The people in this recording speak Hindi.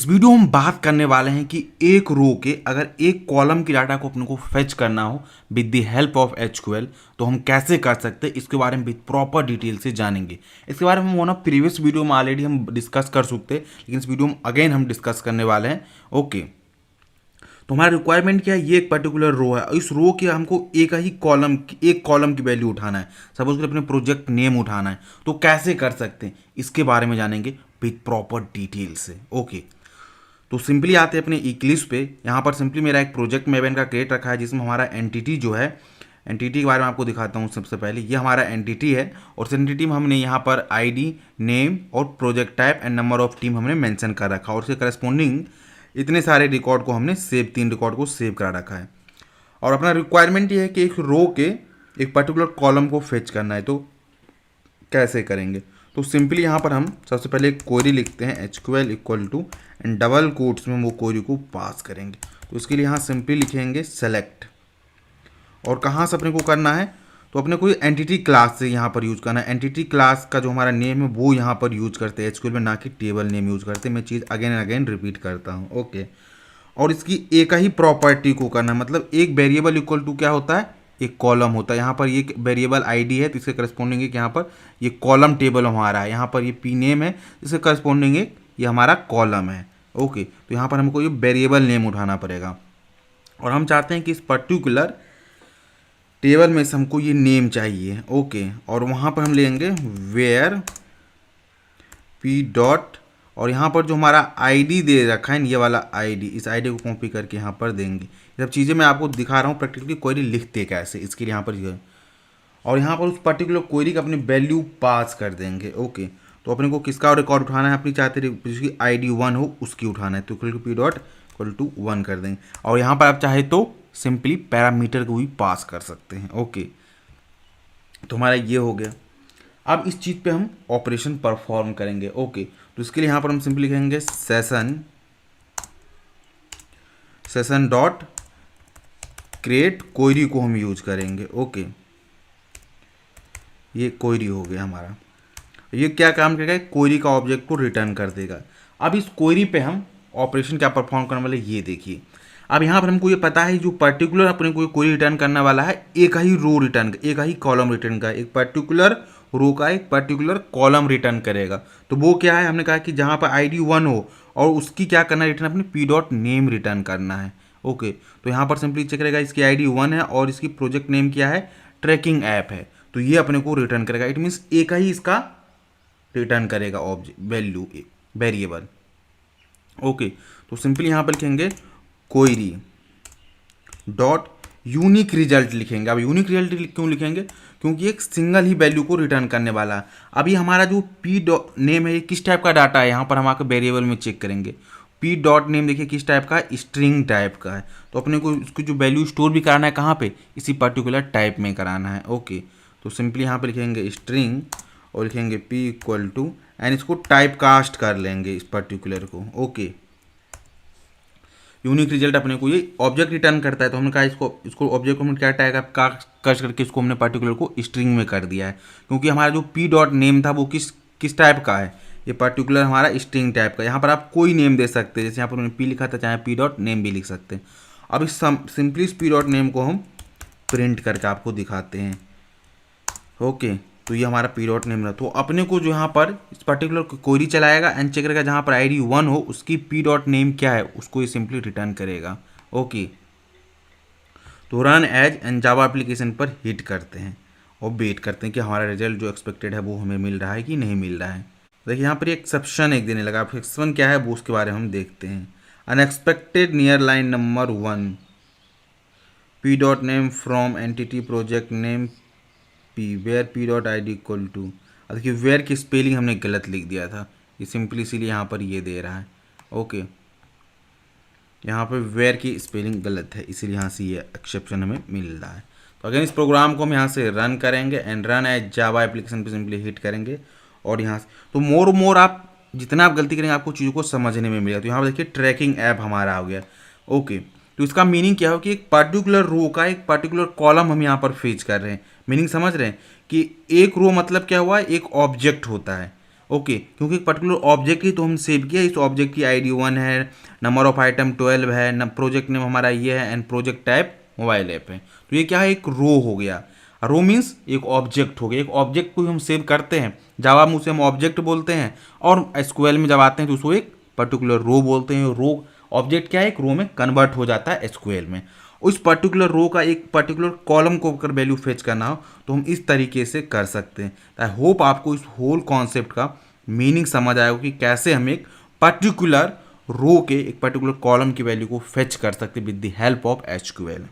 इस वीडियो में हम बात करने वाले हैं कि एक रो के अगर एक कॉलम की डाटा को अपने को फेच करना हो विद द हेल्प ऑफ एचक्यूएल तो हम कैसे कर सकते हैं, इसके बारे में विद प्रॉपर डिटेल से जानेंगे। इसके बारे में वन ऑफ प्रीवियस वीडियो में ऑलरेडी हम डिस्कस कर सकते हैं, लेकिन इस वीडियो में अगेन हम डिस्कस करने वाले हैं। ओके, तो हमारा रिक्वायरमेंट क्या है, ये एक पर्टिकुलर रो है, इस रो के हमको एक कॉलम की वैल्यू उठाना है। सपोज कर अपने प्रोजेक्ट नेम उठाना है, तो कैसे कर सकते हैं इसके बारे में जानेंगे विद प्रॉपर डिटेल से। ओके, तो सिंपली आते हैं अपने इक्लिप्स पे। यहाँ पर सिंपली मेरा एक प्रोजेक्ट मेवन का क्रिएट रखा है जिसमें हमारा एंटिटी जो है, एंटिटी के बारे में आपको दिखाता हूँ। सबसे पहले ये हमारा एंटिटी है और इस एंटिटी में हमने यहाँ पर आईडी, नेम और project type and number of team हमने मेंशन कर रखा और उसके करस्पॉन्डिंग इतने सारे रिकॉर्ड को हमने तीन रिकॉर्ड को सेव करा रखा है। और अपना रिक्वायरमेंट ये है कि एक रो के एक पर्टिकुलर कॉलम को फेच करना है, तो कैसे करेंगे। तो सिंपली यहाँ पर हम सबसे पहले एक क्वेरी लिखते हैं, HQL equal to and double quotes में वो क्वेरी को पास करेंगे। तो इसके लिए यहाँ सिंपली लिखेंगे सेलेक्ट, और कहाँ से अपने को करना है, तो अपने को एंटिटी क्लास से यहाँ पर यूज करना है। एंटिटी क्लास का जो हमारा नेम है वो यहाँ पर यूज करते हैं एचक्यूएल में, ना कि टेबल नेम यूज करते हैं। मैं चीज़ अगेन एंड अगेन रिपीट करता हूँ। ओके, और इसकी एक ही प्रॉपर्टी को करना है, मतलब एक वेरिएबल इक्वल टू क्या होता है, एक कॉलम होता है। यहाँ पर ये वेरिएबल आईडी है तो इसके करस्पॉन्डिंग एक यहाँ पर ये कॉलम टेबल हमारा है। यहाँ पर ये पी नेम है, इसके करस्पॉन्डिंग एक ये हमारा कॉलम है। ओके, तो यहाँ पर हमको ये वेरिएबल नेम उठाना पड़ेगा और हम चाहते हैं कि इस पर्टिकुलर टेबल में से हमको ये नेम चाहिए। ओके, और वहाँ पर हम लेंगे वेयर पी डॉट, और यहाँ पर जो हमारा आईडी दे रखा है ये वाला आईडी, इस आईडी को कॉपी करके यहाँ पर देंगे। ये सब चीज़ें मैं आपको दिखा रहा हूँ प्रैक्टिकली क्वेरी लिखते कैसे, इसके लिए यहाँ पर और यहाँ पर उस पर्टिकुलर क्वेरी का अपनी वैल्यू पास कर देंगे। ओके, तो अपने को किसका रिकॉर्ड उठाना है, अपनी चाहते जिसकी आईडी 1 हो उसकी उठाना है, तो equal to P dot equal to 1 कर देंगे। और यहाँ पर आप चाहे तो सिंपली पैरामीटर को भी पास कर सकते हैं। ओके, तो हमारा ये हो गया। अब इस चीज़ पे हम ऑपरेशन परफॉर्म करेंगे। ओके, तो इसके लिए यहाँ पर हम सिंपली लिखेंगे सेशन डॉट क्रिएट क्वेरी को हम यूज करेंगे। ओके, ये क्वेरी हो गया हमारा। ये क्या काम करेगा, क्वेरी का ऑब्जेक्ट को रिटर्न कर देगा। अब इस क्वेरी पे हम ऑपरेशन क्या परफॉर्म करने वाले ये देखिए। अब यहाँ पर हमको ये पता है जो पर्टिकुलर अपने को क्वेरी रिटर्न करने वाला है एक ही रो रिटर्न, एक ही कॉलम रिटर्न का, एक पर्टिकुलर रो का एक पर्टिकुलर कॉलम रिटर्न करेगा। तो वो क्या है, हमने कहा कि जहाँ पर आईडी 1 हो और उसकी क्या करना है, रिटर्न अपने पी डॉट नेम रिटर्न करना है। ओके, तो यहाँ पर सिंपली चेक करेगा इसकी आईडी 1 है और इसकी प्रोजेक्ट नेम क्या है, ट्रैकिंग ऐप है, तो ये अपने को रिटर्न करेगा। इट मीन्स एक ही इसका रिटर्न करेगा ऑब्जेक्ट वैल्यू वेरिएबल। ओके, तो सिंपली यहाँ पर लिखेंगे क्वेरी डॉट यूनिक रिजल्ट लिखेंगे। अब यूनिक रिजल्ट क्यों लिखेंगे, क्योंकि एक सिंगल ही वैल्यू को रिटर्न करने वाला है। अभी हमारा जो पी डॉट नेम है ये किस टाइप का डाटा है, यहाँ पर हम आकर वेरिएबल में चेक करेंगे। पी डॉट नेम देखिए किस टाइप का है, स्ट्रिंग टाइप का है, तो अपने को इसको जो वैल्यू स्टोर भी कराना है कहाँ पे, इसी पर्टिकुलर टाइप में कराना है। ओके, तो सिंपली यहाँ पे लिखेंगे स्ट्रिंग और लिखेंगे पी इक्वल टू एंड इसको टाइप कास्ट कर लेंगे इस पर्टिकुलर को। ओके, यूनिक रिजल्ट अपने को ये ऑब्जेक्ट रिटर्न करता है, तो हमने कहा इसको ऑब्जेक्ट को हमने क्या टाइप का कास्ट करके इसको हमने पर्टिकुलर को स्ट्रिंग में कर दिया है, क्योंकि हमारा जो पी डॉट नेम था वो किस टाइप का है, ये पर्टिकुलर हमारा स्ट्रिंग टाइप का। यहाँ पर आप कोई नेम दे सकते हैं, जैसे यहाँ पर उन्होंने पी लिखा था, चाहे पी डॉट नेम भी लिख सकते हैं। अब इस सिंपली इस पी डॉट नेम को हम प्रिंट करके आपको दिखाते हैं। ओके, तो ये हमारा पी डॉट नेम रहा, तो अपने को जो यहाँ पर इस पर्टिकुलर क्वेरी चलाएगा एंड चेक करेगा जहाँ पर आईडी 1 हो उसकी पी डॉट नेम क्या है, उसको ये सिंपली रिटर्न करेगा। ओके, तो run as and Java application पर हिट करते हैं और वेट करते हैं कि हमारा रिजल्ट जो एक्सपेक्टेड है वो हमें मिल रहा है कि नहीं मिल रहा है। देखिए यहाँ पर एक्सेप्शन एक देने लगा, एक्सेप्शन क्या है वो उसके बारे में हम देखते हैं। Unexpected near line number 1 P dot name from entity project name P where P dot I D equal to, देखिए वेयर की स्पेलिंग हमने गलत लिख दिया था, ये सिंपली इसीलिए यहाँ पर ये दे रहा है। ओके, यहाँ पर वेयर की स्पेलिंग गलत है, इसीलिए यहाँ से ये एक्सेप्शन हमें मिल रहा है। तो अगर इस प्रोग्राम को हम यहाँ से रन करेंगे and run as Java application पे सिंपली हिट करेंगे और यहाँ से तो मोर आप जितना आप गलती करेंगे आपको चीज़ों को समझने में मिलेगा। तो यहाँ पर देखिए ट्रैकिंग ऐप हमारा हो गया। ओके, तो इसका मीनिंग क्या हो कि एक पर्टिकुलर रो का एक पर्टिकुलर कॉलम हम यहाँ पर फेच कर रहे हैं। मीनिंग समझ रहे हैं कि एक रो मतलब क्या हुआ, एक ऑब्जेक्ट होता है। ओके, क्योंकि एक पर्टिकुलर ऑब्जेक्ट ही तो हम सेव किया, इस ऑब्जेक्ट की आईडी 1 है, नंबर ऑफ आइटम 12 है, न प्रोजेक्ट नेम हमारा ये है, and project type mobile app है। तो ये क्या है, एक रो हो गया। रो मीन्स एक ऑब्जेक्ट हो गया, एक ऑब्जेक्ट को हम सेव करते हैं, जावा में उसे हम ऑब्जेक्ट बोलते हैं, और एसक्यूएल में जब आते हैं तो उसको एक पर्टिकुलर रो बोलते हैं। रो ऑब्जेक्ट क्या है, एक रो में कन्वर्ट हो जाता है एसक्यूएल में। उस पर्टिकुलर रो का एक पर्टिकुलर कॉलम को अगर वैल्यू फेच करना हो तो हम इस तरीके से कर सकते हैं। आई होप आपको इस होल कॉन्सेप्ट का मीनिंग समझ आएगा कि कैसे हम एक पर्टिकुलर रो के एक पर्टिकुलर कॉलम की वैल्यू को फेच कर सकते हैं with the help of SQL.